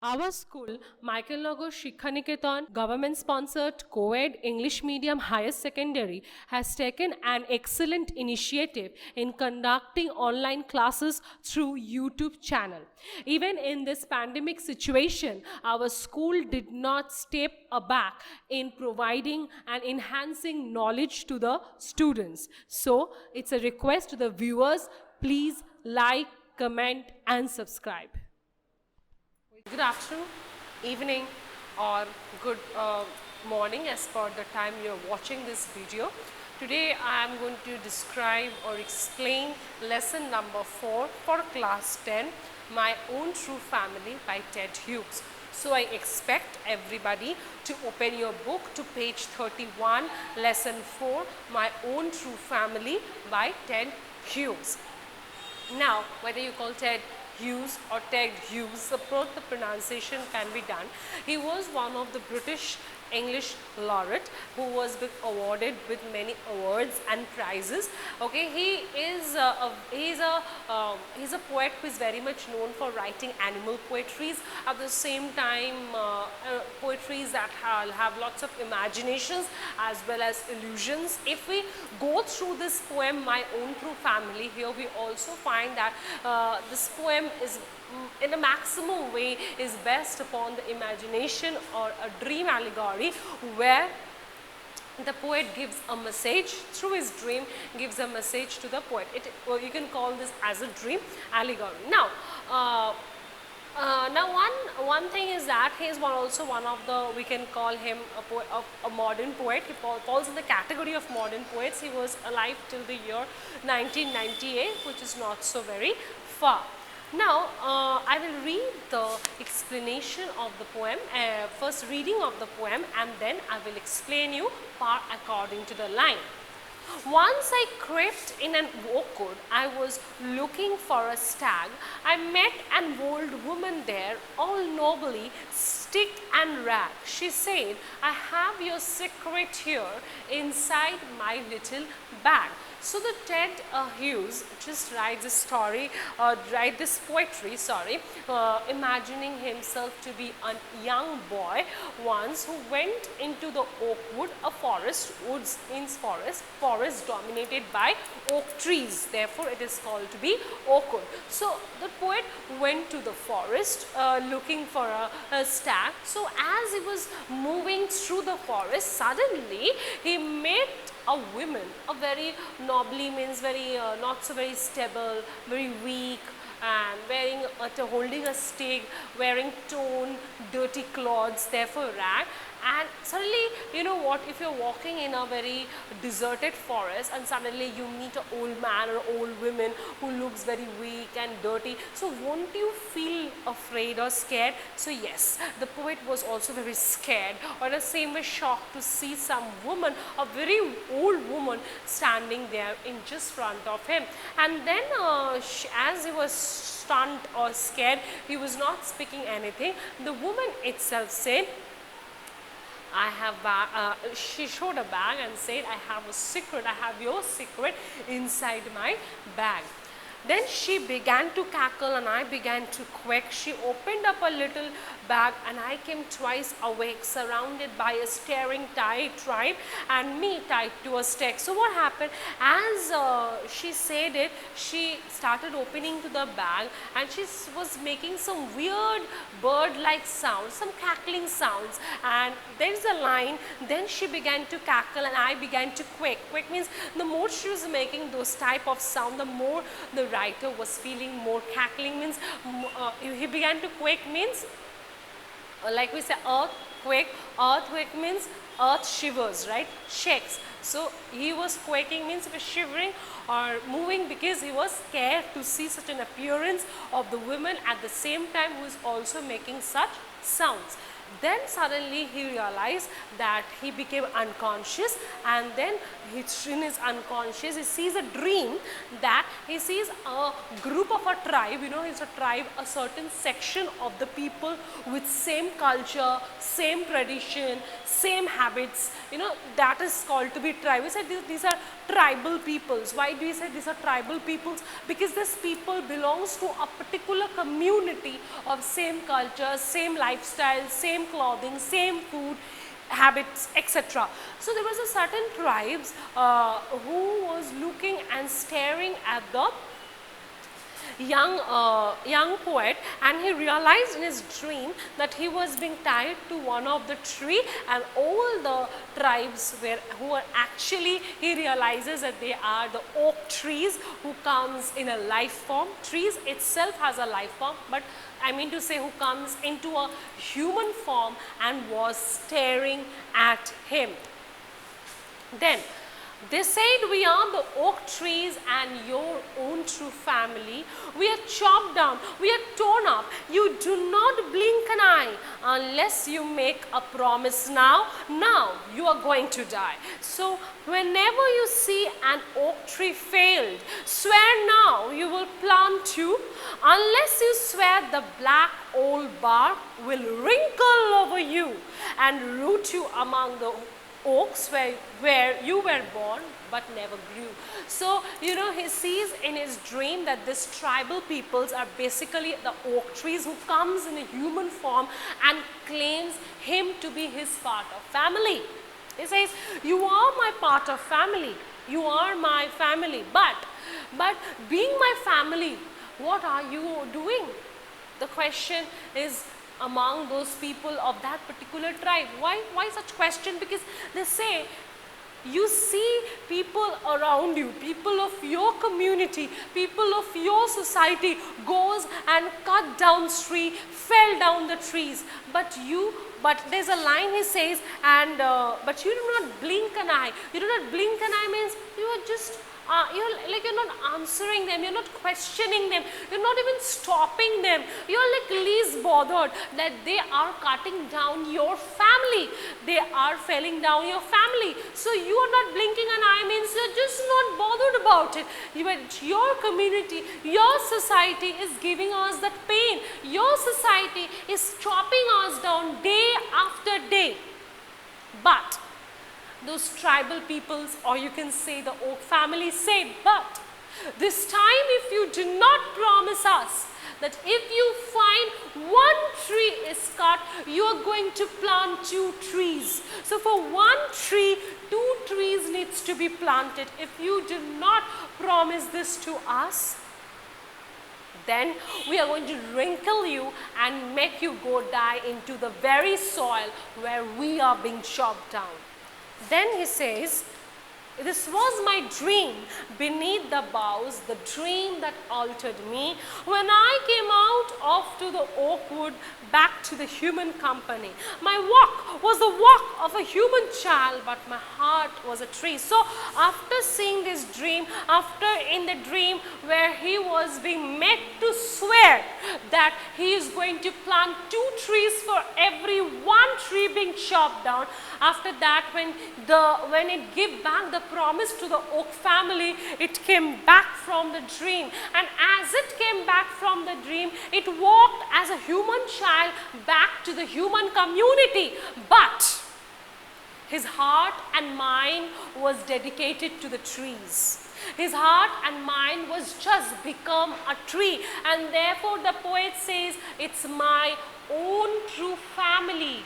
Our school, Michaelnagar Shikshaniketan, government-sponsored co-ed English medium higher secondary, has taken an excellent initiative in conducting online classes through YouTube channel. Even in this pandemic situation, our school did not step aback in providing and enhancing knowledge to the students. So, it's a request to the viewers, please like, comment and subscribe. Good afternoon, evening or good morning as per the time you are watching this video. Today I am going to describe or explain lesson number 4 for class 10, My Own True Family by Ted Hughes. So I expect everybody to open your book to page 31, lesson 4, My Own True Family by Ted Hughes. Now, whether you call Ted Hughes or Ted Hughes, both the pronunciation can be done. He was one of the British English laureate who was awarded with many awards and prizes. Okay, he's a poet who is very much known for writing animal poetries. At the same time, poetries that have lots of imaginations as well as illusions. If we go through this poem, My Own True Family, here we also find that this poem is in a maximum way is based upon the imagination or a dream allegory, where the poet gives a message through his dream, gives a message to the poet. Or you can call this as a dream allegory. Now, one thing is that he is also one of the, we can call him a modern poet. He falls in the category of modern poets. He was alive till the year 1998, which is not so very far. Now, I will read the explanation of the poem, first reading of the poem, and then I will explain you part according to the line. Once I crept in an oak wood, I was looking for a stag. I met an old woman there, all nobly, stick and rag. She said, I have your secret here inside my little bag. So the Ted Hughes just writes a story, write this poetry, imagining himself to be a young boy once who went into the oak wood, a forest. Woods means forest, forest dominated by oak trees, therefore it is called to be oak wood. So the poet went to the forest looking for a stag. So as he was moving through the forest, suddenly he met a woman, a very nobly, means very not so very stable, very weak, and wearing holding a stick, wearing torn, dirty clothes, therefore rag. And suddenly, you know what, if you're walking in a very deserted forest and suddenly you meet an old man or old woman who looks very weak and dirty, so won't you feel afraid or scared? So yes, the poet was also very scared, or the same way shocked to see some woman, a very old woman, standing there in just front of him. And then as he was stunned or scared, he was not speaking anything. The woman itself said, I have she showed a bag and said, I have a secret, I have your secret inside my bag. Then she began to cackle and I began to quack. She opened up a little bag and I came twice awake, surrounded by a staring tribe and me tied to a stake. So what happened? As she said it, she started opening to the bag and she was making some weird bird-like sounds, some cackling sounds, and there is a line. Then she began to cackle and I began to quake. Quake means the more she was making those type of sound, the more the writer was feeling more. Cackling means he began to quake means like we say earthquake. Earthquake means earth shivers, right? Shakes. So he was quaking means he was shivering or moving because he was scared to see such an appearance of the woman at the same time who is also making such sounds. Then suddenly he realized that he became unconscious, and then in his unconscious he sees a dream that he sees a group of a tribe, you know, it's a tribe, a certain section of the people with same culture, same tradition, same habits, you know, that is called to be tribe. We said these are tribal peoples. Why do we say these are tribal peoples? Because this people belongs to a particular community of same culture, same lifestyle, same clothing, same food, habits, etc. So there was a certain tribes who was looking and staring at the young poet, and he realized in his dream that he was being tied to one of the tree, and all the tribes who are actually, he realizes that they are the oak trees who comes in a life form. Trees itself has a life form, but I mean to say who comes into a human form and was staring at him. Then they said, we are the oak trees and your own true family. We are chopped down, we are torn up. You do not blink an eye unless you make a promise now. Now you are going to die. So whenever you see an oak tree failed, swear now you will plant two. Unless you swear, the black old bark will wrinkle over you and root you among the oaks where you were born but never grew. So, you know, he sees in his dream that these tribal peoples are basically the oak trees who comes in a human form and claims him to be his part of family. He says, you are my part of family, you are my family, but being my family, what are you doing? The question is among those people of that particular tribe. Why such question? Because they say, you see people around you, people of your community, people of your society goes and cut down tree, fell down the trees, but there's a line he says, and but you do not blink an eye. You do not blink an eye means you are just you're not answering them, you're not questioning them, you're not even stopping them. You're like least bothered that they are cutting down your family, they are felling down your family. So you are not blinking an eye means you're just not bothered about it. Your community, your society is giving us that pain. Your society is chopping us down day after day. But those tribal peoples, or you can say the oak family, say, but this time if you do not promise us that if you find one tree is cut, you are going to plant two trees. So for one tree, two trees needs to be planted. If you do not promise this to us, then we are going to wrinkle you and make you go die into the very soil where we are being chopped down. Then he says, this was my dream beneath the boughs, the dream that altered me. When I came out of to the oak wood, back to the human company. My walk was the walk of a human child, but my heart was a tree. So after seeing this dream, after in the dream where he was being made to swear that he is going to plant two trees for every one tree being chopped down, after that when it gave back the promise to the oak family, it came back from the dream, and as it came back from the dream, it walked as a human child back to the human community, but his heart and mind was dedicated to the trees. His heart and mind was just become a tree, and therefore the poet says, it's my own true family.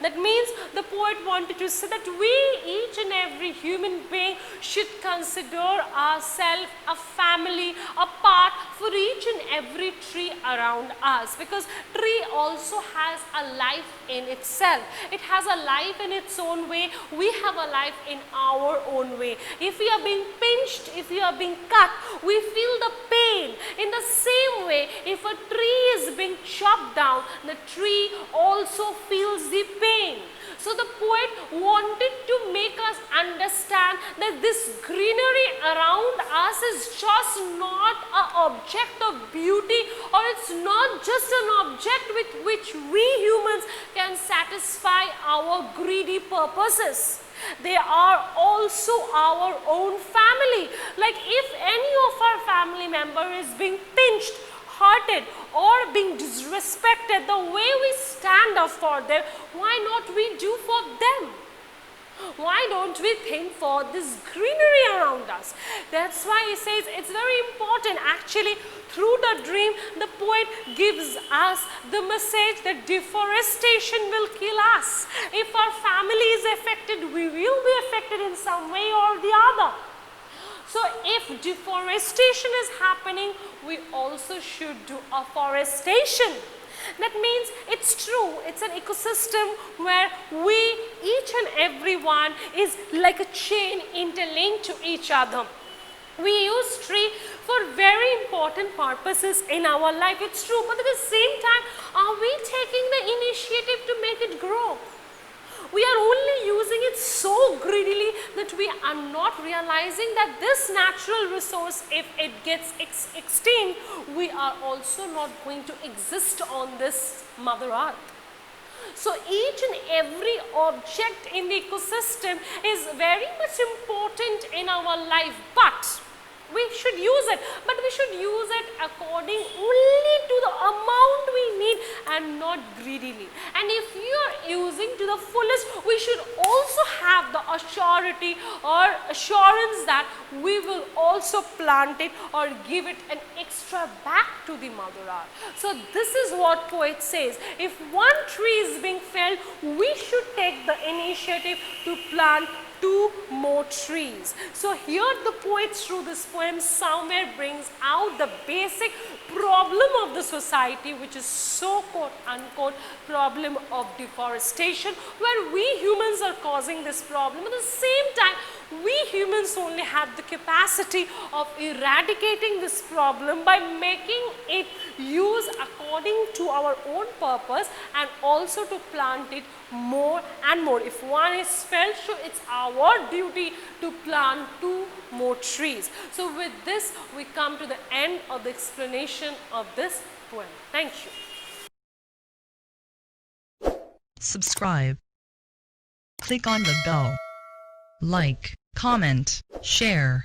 That means the poet wanted to say that we, each and every human being, should consider ourselves a family, a part for each and every tree around us, because tree also has a life in itself. It has a life in its own way. We have a life in our own way. If we are being pinched, if we are being cut, we feel the pain. In the same way, if a tree is being chopped down, the tree also feels the pain. So the poet wanted to make us understand that this greenery around us is just not an object of beauty, or it's not just an object with which we humans can satisfy our greedy purposes. They are also our own family. Like if any of our family member is being pinched, hurted, or being disrespected, the way we stand up for them, why not we do for them? Why don't we think for this greenery around us? That's why he says it's very important. Actually, through the dream, the poet gives us the message that deforestation will kill us. If our family is affected, we will be affected in some way or the other. So if deforestation is happening, we also should do afforestation. That means it's true, it's an ecosystem where we, each and every one, is like a chain interlinked to each other. We use tree for very important purposes in our life, it's true, but at the same time, are we taking the initiative to make it grow? We are only using it so greedily that we are not realizing that this natural resource, if it gets extinct, we are also not going to exist on this Mother Earth. So each and every object in the ecosystem is very much important in our life, but we should use it, but we should use it according only to the amount we need and not greedily. And if you are using to the fullest, we should also have the assurity or assurance that we will also plant it or give it an extra back to the Mother Earth. So this is what poet says. If one tree is being felled, we should take the initiative to plant 2 more trees. So here the poet through this poem somewhere brings out the basic problem of the society, which is so quote unquote problem of deforestation, where we humans are causing this problem. At the same time, we humans only have the capacity of eradicating this problem by making it use according to our own purpose and also to plant it more and more. If one is felled, so it's our duty to plant 2 more trees. So with this, we come to the end of the explanation of this poem. Thank you. Subscribe. Click on the bell. Like, comment, share.